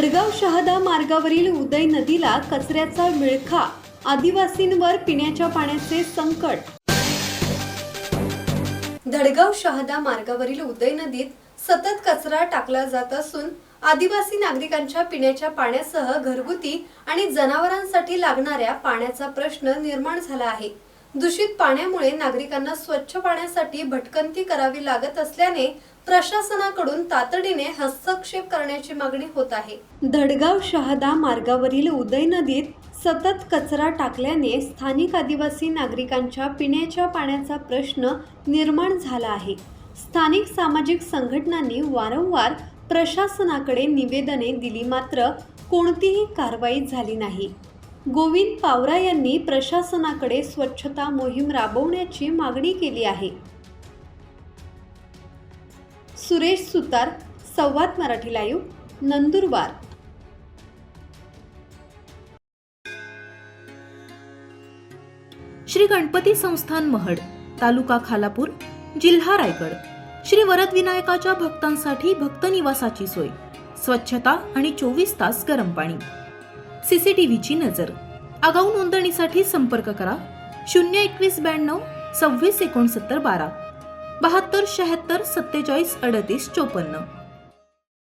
धडगाव शहादा मार्गावरील उदय नदीला कचऱ्याचा विळखा, आदिवासींवर पिण्याच्या पाण्याचे संकट। धडगाव शहादा मार्गावरील उदय नदीत सतत कचरा टाकला जात असून आदिवासी नागरिकांच्या पिण्याच्या पाण्यासह घरगुती आणि जनावरांसाठी लागणाऱ्या पाण्याचा प्रश्न निर्माण झाला आहे। दूषित पाण्यामुळे नागरिकांना स्वच्छ पाण्यासाठी भटकंती करावी लागत असल्याने प्रशासनाकडून तातडीने हस्तक्षेप करण्याची मागणी होत आहे। धडगाव शहादा मार्गावरील उदय नदीत सतत कचरा टाकल्याने स्थानिक आदिवासी नागरिकांच्या पिण्याच्या पाण्याचा प्रश्न निर्माण झाला आहे। स्थानिक सामाजिक संघटनांनी वारंवार प्रशासनाकडे निवेदने दिली, मात्र कोणतीही कारवाई झाली नाही। गोविंद पावरा यांनी प्रशासनाकडे स्वच्छता मोहीम राबवण्याची मागणी केली आहे। सुरेश सुतार, संवाद मराठी लाईव्ह, नंदुरबार। श्री गणपती संस्थान महड, तालुका खालापूर, जिल्हा रायगड। श्री वरद विनायकाच्या भक्तांसाठी भक्त निवासाची सोय, स्वच्छता आणि 24 तास गरम पाणी, सीसीटीव्हीची नजर। आगाऊ नोंदणीसाठी संपर्क करा 02192 26 69 12 72 76 47 38 54।